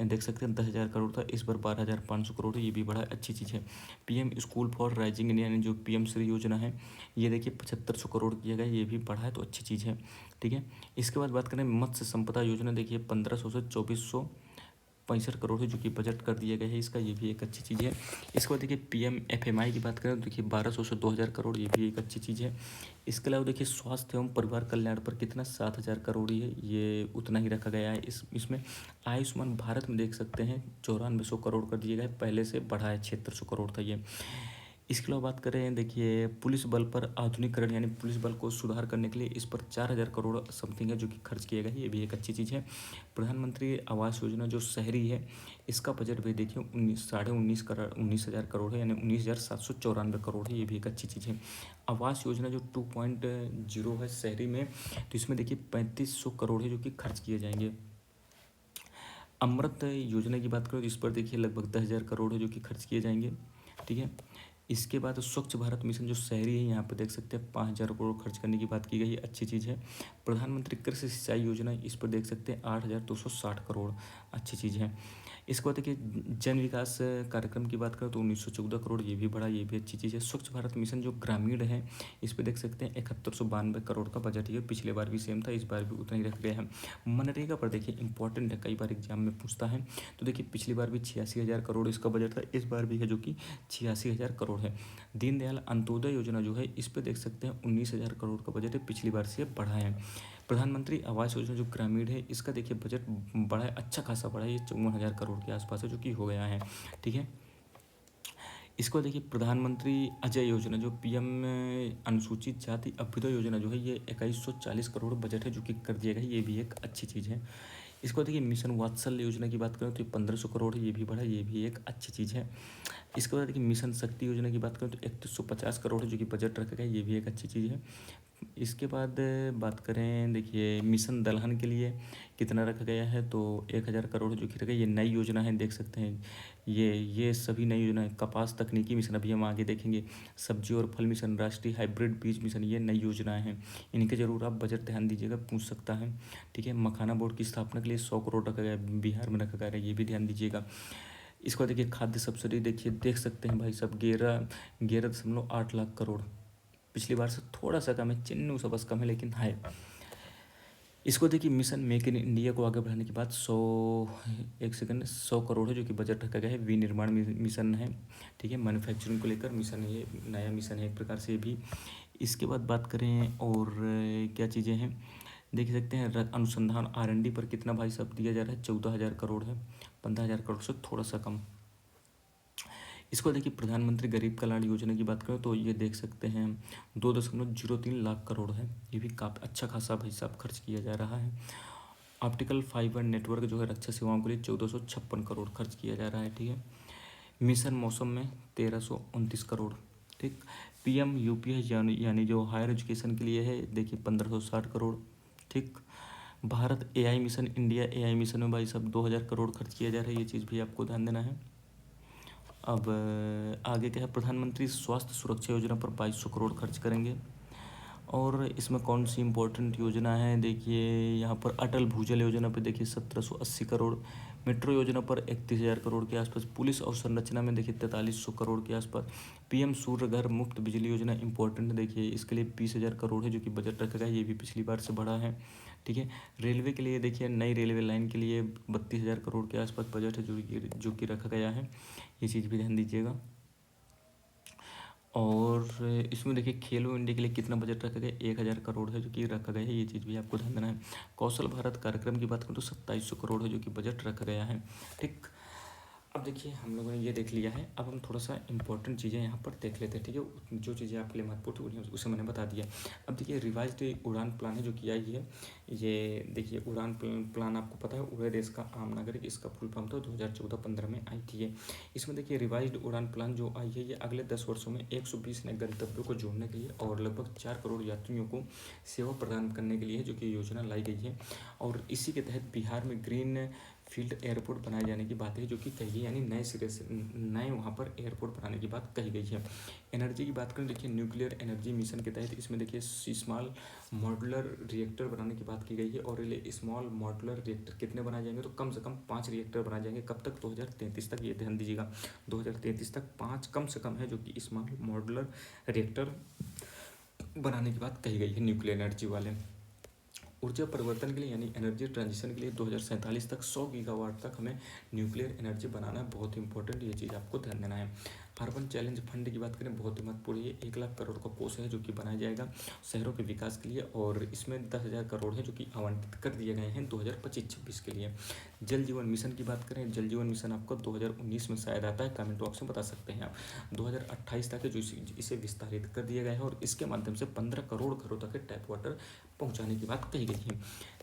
Speaker 1: देख सकते हैं 10,000 करोड़ था, इस बार 12,500 करोड़ है, ये भी बड़ा अच्छी चीज़ है। PM school for rising India यानी जो पीएम श्री योजना है, ये देखिए 7,500 करोड़ किया गया, ये भी बढ़ा है तो अच्छी चीज़ है। ठीक है, इसके बाद बात करें मत्स्य संपदा योजना, देखिए 1,500 से 2,465 करोड़ है जो कि बजट कर दिया गया है इसका, ये भी एक अच्छी चीज़ है। इसके बाद देखिए पीएम-एफएमआई की बात करें तो देखिए 1,200 से 2,000 करोड़, ये भी एक अच्छी चीज़ है। इसके अलावा देखिए स्वास्थ्य एवं परिवार कल्याण पर कितना 7,000 करोड़ ही है, ये उतना ही रखा गया है। इसमें आयुष्मान भारत में देख सकते हैं 9,400 करोड़ कर दिए गए, पहले से बढ़ा है, 7,600 करोड़ था ये। इसके अलावा बात करें देखिए पुलिस बल पर आधुनिकीकरण यानी पुलिस बल को सुधार करने के लिए इस पर 4,000 करोड़ समथिंग है जो कि खर्च किया गया है, ये भी एक अच्छी चीज़ है। प्रधानमंत्री आवास योजना जो शहरी है इसका बजट भी देखिए 19,519 करोड़ है, यानी 19,794 करोड़ है, ये भी एक अच्छी चीज़ है। आवास योजना जो 2.0 है शहरी में, तो इसमें देखिए 3,500 करोड़ है जो कि खर्च किए जाएंगे। अमृत योजना की बात करें तो इस पर देखिए लगभग 10,000 करोड़ है जो कि खर्च किए जाएंगे। ठीक है, इसके बाद स्वच्छ भारत मिशन जो शहरी है यहाँ पर देख सकते हैं 5,000 करोड़ खर्च करने की बात की गई है, अच्छी चीज़ है। प्रधानमंत्री कृषि सिंचाई योजना, इस पर देख सकते हैं 8,260 करोड़, अच्छी चीज़ है। इसके बाद देखिए जन विकास कार्यक्रम की बात करें तो 1914 करोड़, ये भी बड़ा, ये भी अच्छी चीज़ है। स्वच्छ भारत मिशन जो ग्रामीण है, इस पे देख सकते हैं 7192 करोड़ का बजट है। पिछले बार भी सेम था, इस बार भी उतना ही रख गया है। मनरेगा पर देखिए इंपॉर्टेंट है, कई बार एग्जाम में पूछता है। तो देखिए पिछली बार भी 86,000 करोड़ इसका बजट था, इस बार भी है जो कि 86,000 करोड़ है। दीनदयाल अंत्योदय योजना जो है, इस पर देख सकते हैं 19,000 करोड़ का बजट है, पिछली बार से बढ़ा है। प्रधानमंत्री आवास योजना जो ग्रामीण है, इसका देखिए बजट बड़ा है, अच्छा खासा बड़ा है, ये 54,000 करोड़ के आसपास है, जो कि हो गया है। ठीक है, इसको देखिए प्रधानमंत्री अजय योजना जो पीएम अनुसूचित जाति अभ्युदय योजना जो है, ये 2140 करोड़ बजट है, जो कि कर दिया गया है, ये भी एक अच्छी चीज़ है। इसको देखिए मिशन वात्सल्य योजना की बात करें तो 1500 करोड़ है, ये भी बढ़ा, ये भी एक अच्छी चीज़ है। इसके बाद देखिए मिशन शक्ति योजना की बात करें तो 3150 करोड़ है, जो कि बजट रखा गया है, ये भी एक अच्छी चीज़ है। इसके बाद बात करें देखिए मिशन दलहन के लिए कितना रखा गया है, तो 1000 करोड़ जो कि रखा है, ये नई योजना है, देख सकते हैं। ये सभी नई योजना है। कपास तकनीकी मिशन अभी हम आगे देखेंगे। सब्जी और फल मिशन, राष्ट्रीय हाइब्रिड बीज मिशन, ये नई योजनाएं हैं, इनके जरूर आप बजट ध्यान दीजिएगा, पूछ सकता है। ठीक है, मखाना बोर्ड की स्थापना के लिए 100 करोड़ रखा गया है, बिहार में रखा गया है, ये भी ध्यान दीजिएगा। इसको देखिए खाद्य सब्सिडी, देखिए देख सकते हैं भाई साहब, 11.8 लाख करोड़, पिछली बार से थोड़ा सा कम है, चिन्नू सा बस कम है, लेकिन है। इसको देखिए मिशन मेक इन इंडिया को आगे बढ़ाने के बाद 100 करोड़ है, जो कि बजट रखा गया है। विनिर्माण मिशन है, ठीक है, मैन्युफैक्चरिंग को लेकर मिशन है, ये नया मिशन है एक प्रकार से भी। इसके बाद बात करें और क्या चीज़ें हैं, देख सकते हैं अनुसंधान R&D पर कितना भाई साहब दिया जा रहा है, 14,000 करोड़ है, 15,000 करोड़ से थोड़ा सा कम। इसको देखिए प्रधानमंत्री गरीब कल्याण योजना की बात करें तो ये देख सकते हैं 2.03 लाख करोड़ है, ये भी काफ़ी अच्छा खासा भाई साहब खर्च किया जा रहा है। ऑप्टिकल फाइबर नेटवर्क जो है रक्षा सेवाओं के लिए 1456 करोड़ खर्च किया जा रहा है। ठीक है, मिशन मौसम में 1329 करोड़। ठीक, PM UPS यानी जो हायर एजुकेशन के लिए है, देखिए 1560 करोड़। ठीक, Bharat AI mission, India AI mission में भाई साहब 2000 करोड़ खर्च किया जा रहा है, ये चीज़ भी आपको ध्यान देना है। अब आगे क्या है, प्रधानमंत्री स्वास्थ्य सुरक्षा योजना पर 2200 करोड़ खर्च करेंगे। और इसमें कौन सी इम्पोर्टेंट योजना है, देखिए यहाँ पर अटल भूजल योजना पर देखिए 1780 करोड़, मेट्रो योजना पर 31,000 करोड़ के आसपास, पुलिस और संरचना में देखिए 4300 करोड़ के आसपास, PM सूर्य घर मुफ्त बिजली योजना इंपॉर्टेंट, देखिए इसके लिए 20,000 करोड़ है, जो कि बजट रखा गया है, ये भी पिछली बार से बढ़ा है। ठीक है, रेलवे के लिए देखिए नई रेलवे लाइन के लिए 32,000 करोड़ के आसपास बजट है, जो कि रखा गया है, ये चीज़ भी ध्यान दीजिएगा। और इसमें देखिए खेलो इंडिया के लिए कितना बजट रखा गया, 1,000 करोड़ है, जो कि रखा गया है, ये चीज़ भी आपको ध्यान देना है। कौशल भारत कार्यक्रम की बात करें तो 2700 करोड़ है, जो कि बजट रखा गया है। ठीक, अब देखिए हम लोगों ने ये देख लिया है, अब हम थोड़ा सा इंपॉर्टेंट चीज़ें यहाँ पर देख लेते हैं। ठीक है, जो चीज़ें आपके लिए महत्वपूर्ण थी उसे मैंने बता दिया। अब देखिए रिवाइज्ड उड़ान प्लान है, जो कि आई है, ये देखिए उड़ान प्लान आपको पता है, उड़े देश का आम नागरिक, इसका फुल फॉर्म था, 2014-15 में आई थी ये। इसमें देखिए रिवाइज्ड उड़ान प्लान जो आई है, ये अगले 10 वर्षों में 120 नए गंतव्यों को जोड़ने के लिए और लगभग 4 करोड़ यात्रियों को सेवा प्रदान करने के लिए जो कि योजना लाई गई है। और इसी के तहत बिहार में ग्रीन फील्ड एयरपोर्ट बनाए जाने की बात है, जो कि कही गई, यानी नए सिरे से नए वहाँ पर एयरपोर्ट बनाने की बात कही गई है। एनर्जी की बात करें, देखिए न्यूक्लियर एनर्जी मिशन के तहत इसमें देखिए स्मॉल मॉडुलर रिएक्टर बनाने की बात की गई है। और ये स्मॉल मॉडुलर रिएक्टर कितने बनाए जाएंगे, तो कम से कम 5 रिएक्टर बनाए जाएंगे, कब तक, 2033 तक, ये ध्यान दीजिएगा, 2033 तक 5 कम से कम है, जो कि स्मॉल मॉडुलर रिएक्टर बनाने की बात कही गई है न्यूक्लियर एनर्जी वाले। ऊर्जा परिवर्तन के लिए यानी एनर्जी ट्रांजिशन के लिए 2047 तक 100 गीगावाट तक हमें न्यूक्लियर एनर्जी बनाना है, बहुत इंपॉर्टेंट, ये चीज़ आपको ध्यान देना है। अर्बन चैलेंज फंड की बात करें, बहुत ही महत्वपूर्ण, ये 1 लाख करोड़ का कोष है, जो कि बनाया जाएगा शहरों के विकास के लिए, और इसमें 10,000 करोड़ है, जो कि आवंटित कर दिए गए हैं 2025-26 के लिए। जल जीवन मिशन की बात करें, जल जीवन मिशन आपको 2019 में शायद आता है, कमेंट बॉक्स में बता सकते हैं आप। 2028 तक है, जो इसे विस्तारित कर दिया गया है, और इसके माध्यम से 15 करोड़ घरों तक टैप वाटर पहुंचाने की बात कही गई है।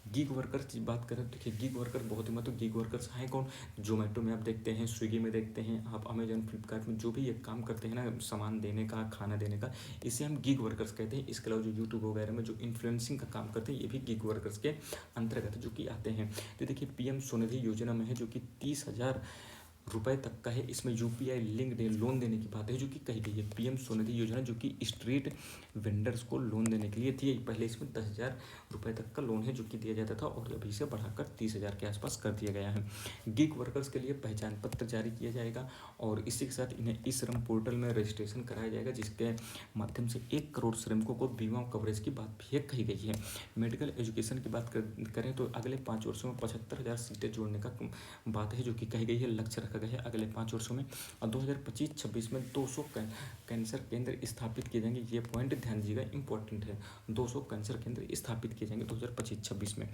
Speaker 1: गीग वर्कर्स की बात करें तो देखिए गीग वर्कर बहुत ही मतलब, गीग वर्कर्स हैं कौन, जोमेटो में आप देखते हैं, स्विगी में देखते हैं, आप अमेजन फ्लिपकार्ट में जो भी ये काम करते हैं ना, सामान देने का, खाना देने का, इसे हम गीग वर्कर्स कहते हैं। इसके अलावा जो यूट्यूब वगैरह में जो इन्फ्लुएंसिंग का काम करते हैं, ये भी गीग वर्कर्स के अंतर्गत जो कि आते हैं। तो देखिए PM स्वनिधि योजना में है, जो कि 30,000 रुपए तक का है। इसमें यूपीआई लिंक्ड लोन देने की बात है जो कि कही गई है। पीएम स्वनिधि योजना जो कि स्ट्रीट वेंडर्स को लोन देने के लिए थी। पहले इसमें 10,000 रुपये तक का लोन है जो कि दिया जाता था और अभी इसे बढ़ाकर 30,000 के आसपास कर दिया गया है। गिग वर्कर्स के लिए पहचान पत्र जारी किया जाएगा और इसी के साथ इन्हें ई श्रम पोर्टल में रजिस्ट्रेशन कराया जाएगा, जिसके माध्यम से 1 करोड़ श्रमिकों को बीमा कवरेज की बात भी कही गई है। मेडिकल एजुकेशन की बात करें तो अगले 5 वर्षों में 75,000 सीटें जोड़ने का बात है जो कि कही गई है, लक्ष्य रखा गया है अगले 5 वर्षों में। और 2025-26 में 200 कैंसर केंद्र स्थापित किए जाएंगे। ये पॉइंट ध्यान दीजिएगा, इंपॉर्टेंट है। 200 कैंसर केंद्र स्थापित किए जाएंगे 2025-26 में।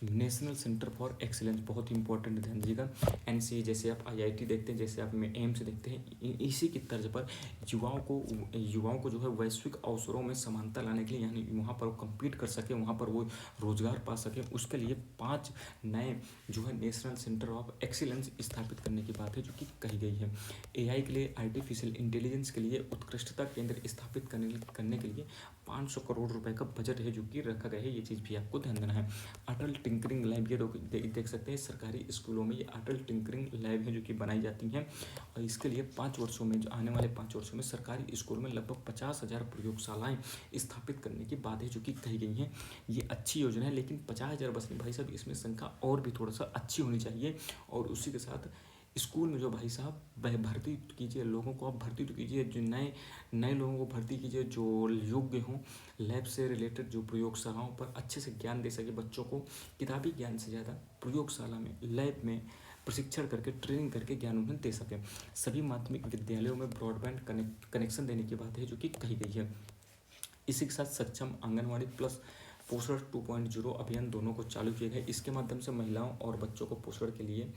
Speaker 1: नेशनल सेंटर फॉर एक्सीलेंस बहुत इंपॉर्टेंट, ध्यान दीजिएगा। एनसीए जैसे आप आईआईटी देखते हैं, जैसे आप एम्स देखते हैं, इसी की तर्ज पर युवाओं को जो है वैश्विक अवसरों में समानता लाने के लिए, यानी वहाँ पर वो कम्पीट कर सके, वहाँ पर वो रोजगार पा सके, उसके लिए 5 नए जो है नेशनल सेंटर ऑफ एक्सीलेंस स्थापित करने की बात है जो कि कही गई है। एआई के लिए, आर्टिफिशियल इंटेलिजेंस के लिए उत्कृष्टता केंद्र स्थापित करने के लिए 500 करोड़ रुपए का बजट है जो कि रखा गया है। ये चीज़ भी आपको ध्यान देना है। अटल टिंकरिंग लैब, ये देख सकते हैं सरकारी स्कूलों में ये अटल टिंकरिंग लैब है जो कि बनाई जाती हैं और इसके लिए 5 वर्षों में, जो आने वाले 5 वर्षों में सरकारी स्कूल में लगभग 50,000 प्रयोगशालाएं स्थापित करने की बात है जो कि कही गई हैं। ये अच्छी योजना है, लेकिन 50,000 बस नहीं भाई साहब, इसमें संख्या और भी थोड़ा सा अच्छी होनी चाहिए। और उसी के साथ स्कूल में जो भाई साहब भर्ती कीजिए, लोगों को आप भर्ती तो कीजिए, जो नए लोगों को भर्ती कीजिए जो योग्य हों, लैब से रिलेटेड जो प्रयोगशालाओं पर अच्छे से ज्ञान दे सके बच्चों को। किताबी ज्ञान से ज़्यादा प्रयोगशाला में, लैब में प्रशिक्षण करके, ट्रेनिंग करके ज्ञान उन्हें दे सके। सभी माध्यमिक विद्यालयों में ब्रॉडबैंड कनेक्शन देने की बात है जो कि कही गई है। इसी के साथ सक्षम आंगनवाड़ी प्लस पोषण 2.0 अभियान दोनों को चालू किया गया है। इसके माध्यम से महिलाओं और बच्चों को पोषण के लिए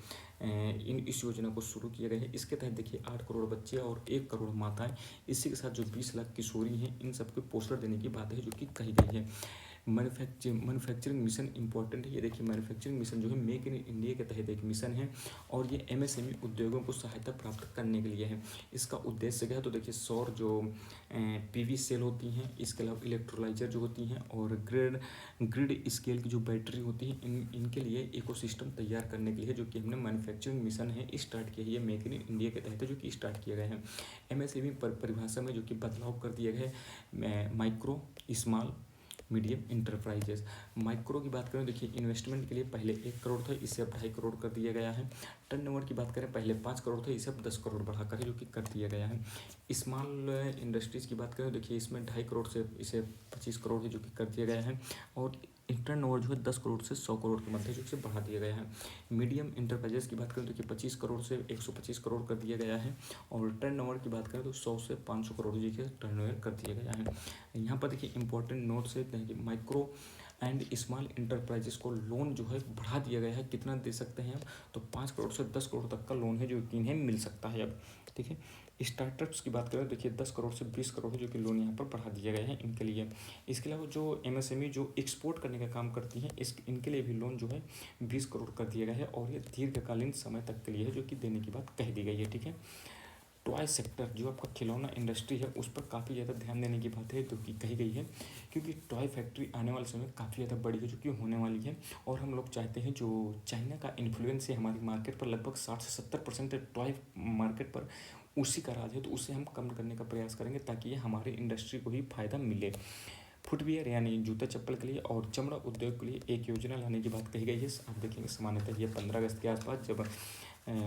Speaker 1: इस योजना को शुरू किया गया है। इसके तहत देखिए 8 करोड़ बच्चे और 1 करोड़ माताएं, इसी के साथ जो 20 लाख किशोरी हैं, इन सबको पोषण देने की बात है जो कि कही गई है। मैन्युफैक्चरिंग मिशन इंपॉर्टेंट है। ये देखिए मैन्युफैक्चरिंग मिशन जो है मेक इन इंडिया के तहत एक मिशन है और ये एमएसएमई उद्योगों को सहायता प्राप्त करने के लिए है। इसका उद्देश्य क्या है तो देखिए सौर जो पीवी सेल होती हैं, इसके अलावा इलेक्ट्रोलाइजर जो होती हैं और ग्रिड स्केल की जो बैटरी होती है, इनके लिए इकोसिस्टम तैयार करने के लिए जो कि हमने मैन्युफैक्चरिंग मिशन है स्टार्ट किया है। ये मेक इन इंडिया के तहत जो कि स्टार्ट किया गया है। एमएसएमई परिभाषा में जो कि बदलाव कर दिया गया है, micro, small, medium enterprises. Micro की बात करें देखिए इन्वेस्टमेंट के लिए पहले 1 करोड़ था, इसे अब 2.5 करोड़ कर दिया गया है। टर्नओवर की बात करें पहले 5 करोड़ था, इसे अब 10 करोड़ बढ़ाकर है जो कि कर दिया गया है। स्मॉल इंडस्ट्रीज़ की बात करें देखिए इसमें 2.5 करोड़ से इसे 25 करोड़ है जो कि कर दिया गया है और टर्नओवर जो है 10 करोड़ से 100 करोड़ के मध्य जो से बढ़ा दिया गया है। मीडियम इंटरप्राइजेस की बात करें तो 25 करोड़ से 125 करोड़ कर दिया गया है और टर्नओवर की बात करें तो 100 से 500 करोड़ जी के टर्नओवर कर दिया गया है। यहाँ पर देखिए इंपॉर्टेंट नोट से माइक्रो एंड स्मॉल इंटरप्राइजेस को लोन जो है बढ़ा दिया गया है। कितना दे सकते हैं अब तो 5 करोड़ से 10 करोड़ तक का लोन है जो कि इन्हें मिल सकता है अब। ठीक है, स्टार्टअप्स की बात करें देखिए 10 करोड़ से 20 करोड़ है जो कि लोन यहाँ पर बढ़ा दिया गया है इनके लिए। इसके अलावा जो एमएसएमई जो एक्सपोर्ट करने का काम करती हैं, इनके लिए भी लोन जो है 20 करोड़ कर दिया गया है और ये दीर्घकालीन समय तक के लिए है जो कि देने की बात कह दी गई है। ठीक है, टॉय सेक्टर जो आपका खिलौना इंडस्ट्री है उस पर काफ़ी ज़्यादा ध्यान देने की बात है जो कि कही गई है, क्योंकि टॉय फैक्ट्री आने वाले समय काफ़ी ज़्यादा बड़ी है जो कि होने वाली है और हम लोग चाहते हैं जो चाइना का इन्फ्लुएंस है हमारी मार्केट पर लगभग 60 से 70% टॉय मार्केट पर उसी का राज है, तो उसे हम कम करने का प्रयास करेंगे ताकि ये हमारे इंडस्ट्री को ही फायदा मिले। फुटवियर यानी जूता चप्पल के लिए और चमड़ा उद्योग के लिए एक योजना लाने की बात कही गई है। आप देखेंगे सामान्यतः ये 15 अगस्त के आसपास जब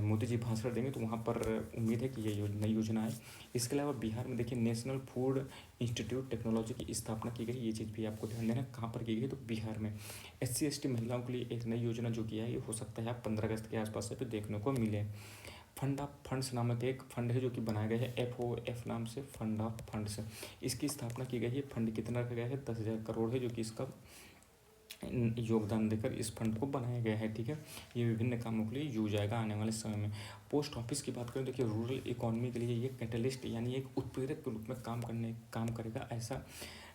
Speaker 1: मोदी जी भाषण देंगे तो वहाँ पर उम्मीद है कि ये नई योजना है। इसके अलावा बिहार में देखिए नेशनल फूड इंस्टीट्यूट टेक्नोलॉजी की स्थापना की गई। ये चीज़ भी आपको ध्यान देना, कहाँ पर की गई तो बिहार में। SC/ST महिलाओं के लिए एक नई योजना जो किया है, ये हो सकता है आप 15 अगस्त के आसपास से तो देखने को मिले। फंड ऑफ फंड्स नामक एक फंड है जो कि बनाया गया है, FOF नाम से, फंड ऑफ फंड्स। इसकी स्थापना की गई है। फंड कितना रखा गया है, 10,000 करोड़ है जो कि इसका योगदान देकर इस फंड को बनाया गया है। ठीक है, ये विभिन्न कामों के लिए यूज आएगा आने वाले समय में। पोस्ट ऑफिस की बात करें देखिए रूरल इकोनॉमी के लिए ये कैटलिस्ट यानी एक उत्प्रेरक के रूप में काम करेगा। ऐसा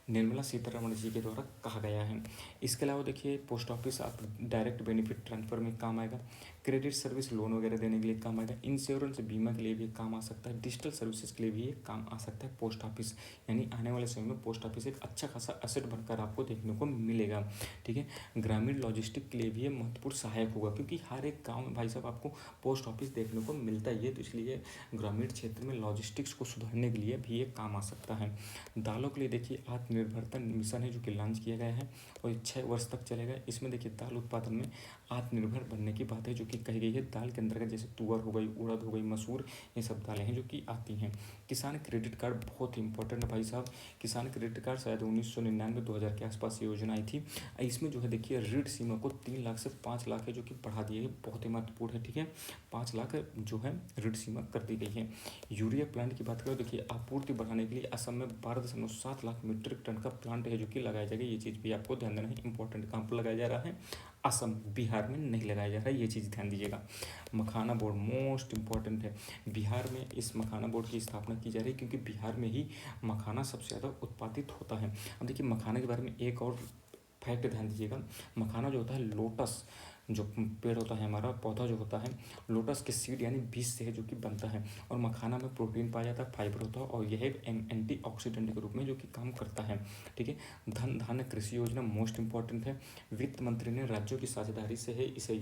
Speaker 1: निर्मला सीतारमण जी के द्वारा कहा गया है। इसके अलावा देखिए पोस्ट ऑफिस आप डायरेक्ट बेनिफिट ट्रांसफ़र में काम आएगा, क्रेडिट सर्विस लोन वगैरह देने के लिए काम आएगा, इंश्योरेंस बीमा के लिए भी काम आ सकता है, डिजिटल सर्विसेज के लिए भी ये काम आ सकता है पोस्ट ऑफिस। यानी आने वाले समय में पोस्ट ऑफिस एक अच्छा खासा एसेट बनकर आपको देखने को मिलेगा। ठीक है, ग्रामीण लॉजिस्टिक के लिए भी ये महत्वपूर्ण सहायक होगा, क्योंकि हर एक गाँव में भाई साहब आपको पोस्ट ऑफिस देखने को मिलता ही है, तो इसलिए ग्रामीण क्षेत्र में लॉजिस्टिक्स को सुधारने के लिए भी ये काम आ सकता है। दालों के लिए देखिए आत्मनिर्भरता मिशन है जो कि लॉन्च किया गया है और ये 6 वर्ष तक चलेगा। इसमें देखिए दाल उत्पादन में आत्मनिर्भर बनने की बात है जो कि कही गई है। दाल के अंतर्गत जैसे तुअर हो गई, उड़द हो गई, मसूर, ये सब दालें हैं जो कि आती हैं। किसान क्रेडिट कार्ड बहुत इंपॉर्टेंट है भाई साहब। किसान क्रेडिट कार्ड शायद 1999-2000 के आसपास ये योजना आई थी। इसमें जो है देखिए ऋण सीमा को 3 लाख से 5 लाख है जो कि बढ़ा दिया है, बहुत ही महत्वपूर्ण है। ठीक है, 5 लाख जो है ऋण सीमा कर दी गई है। यूरिया प्लांट की बात करें देखिए आपूर्ति बढ़ाने के लिए असम में 12.7 लाख मीट्रिक टन का प्लांट है जो कि लगाया जाएगा। ये चीज़ भी आपको ध्यान देना है, इंपॉर्टेंट कहाँ पर लगाया जा रहा है, असम, बिहार में नहीं लगाया जा रहा है, ये चीज़ ध्यान दीजिएगा। मखाना बोर्ड मोस्ट इंपॉर्टेंट है, बिहार में इस मखाना बोर्ड की स्थापना की जा रही है क्योंकि बिहार में ही मखाना सबसे ज़्यादा उत्पादित होता है। अब देखिए मखाना के बारे में एक और फैक्ट ध्यान दीजिएगा, मखाना जो होता है लोटस जो पेड़ होता है, हमारा पौधा जो होता है लोटस के सीड यानी बीज से है जो कि बनता है, और मखाना में प्रोटीन पाया जाता है, फाइबर होता है और यह एक एंटीऑक्सीडेंट के रूप में जो कि काम करता है। ठीक है, धन धान्य कृषि योजना मोस्ट इंपॉर्टेंट है। वित्त मंत्री ने राज्यों की साझेदारी से है इसे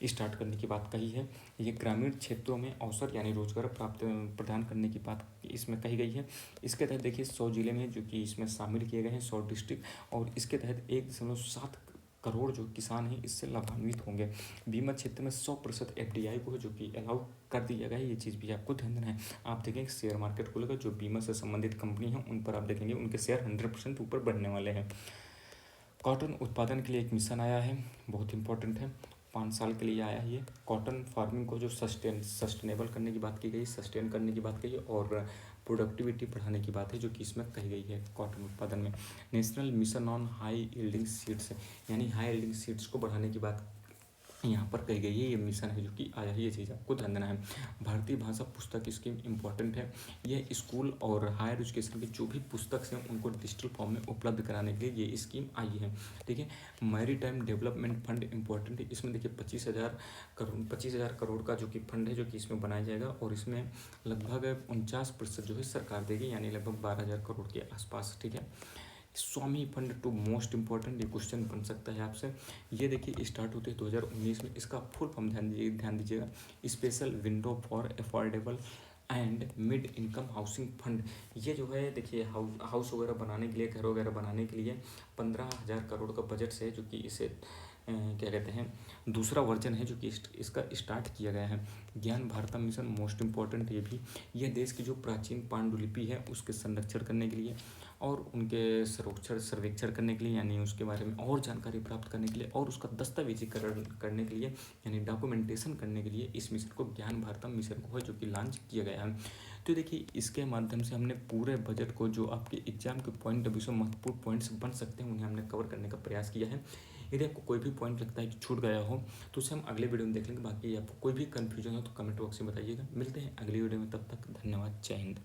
Speaker 1: स्टार्ट करने की बात कही है। ये ग्रामीण क्षेत्रों में अवसर यानी रोजगार प्राप्त प्रदान करने की बात इसमें कही गई है। इसके तहत देखिए 100 जिले में जो कि इसमें शामिल किए गए हैं, 100 डिस्ट्रिक्ट, और इसके तहत 1.7 करोड़ जो किसान हैं इससे लाभान्वित होंगे। बीमा क्षेत्र में 100% एफडीआई को जो कि अलाउ कर दिया गया है, ये चीज़ भी आपको ध्यान देना है। आप देखेंगे शेयर मार्केट खुलेगा, जो बीमा से संबंधित कंपनी है उन पर आप देखेंगे उनके शेयर 100% ऊपर बढ़ने वाले हैं। कॉटन उत्पादन के लिए एक मिशन आया है, बहुत इंपॉर्टेंट है, 5 साल के लिए आया है ये। कॉटन फार्मिंग को जो सस्टेनेबल करने की बात की गई, सस्टेन करने की बात कही और प्रोडक्टिविटी बढ़ाने की बात है जो कि इसमें कही गई है कॉटन उत्पादन में। National mission on high yielding seeds यानी हाई यील्डिंग सीड्स को बढ़ाने की बात यहाँ पर कही गई है, ये मिशन है जो कि आया है, ये चीज़ आपको ध्यान देना है। भारतीय भाषा पुस्तक स्कीम इंपॉर्टेंट है, यह स्कूल और हायर एजुकेशन की जो भी पुस्तक हैं उनको डिजिटल फॉर्म में उपलब्ध कराने के लिए ये स्कीम आई है। ठीक है, maritime development fund important है, इसमें देखिए 25,000 करोड़ का जो कि फंड है जो कि इसमें बनाया जाएगा और इसमें लगभग 49% जो है सरकार देगी, यानी लगभग 12,000 करोड़ के आसपास। ठीक है, स्वामी फंड टू मोस्ट इंपॉर्टेंट, ये क्वेश्चन बन सकता है आपसे। ये देखिए स्टार्ट होते हैं 2019 में, इसका फुल फॉर्म ध्यान दीजिएगा, special window for affordable and mid income housing fund. ये जो है देखिए हाउस वगैरह बनाने के लिए, घर वगैरह बनाने के लिए 15,000 करोड़ का बजट से है जो कि इसे क्या कहते हैं दूसरा वर्जन है जो कि इसका स्टार्ट किया गया है। ज्ञान भारतम मिशन मोस्ट इंपॉर्टेंट ये भी, यह देश की जो प्राचीन पांडुलिपि है उसके संरक्षण करने के लिए और उनके सर्वेक्षण करने के लिए, यानी उसके बारे में और जानकारी प्राप्त करने के लिए और उसका दस्तावेजीकरण करने के लिए यानी डॉक्यूमेंटेशन करने के लिए इस मिशन को ज्ञान भारतम मिशन को है जो कि लॉन्च किया गया है। तो देखिए इसके माध्यम से हमने पूरे बजट को जो आपके एग्जाम के पॉइंट ऑफ व्यू से महत्वपूर्ण पॉइंट्स बन सकते हैं उन्हें हमने कवर करने का प्रयास किया है। यदि आपको कोई भी पॉइंट लगता है कि छूट गया हो तो उसे हम अगले वीडियो में देख लेंगे। बाकी आपको कोई भी कन्फ्यूजन हो तो कमेंट बॉक्स में बताइएगा। मिलते हैं अगली वीडियो में, तब तक धन्यवाद, जय हिंद।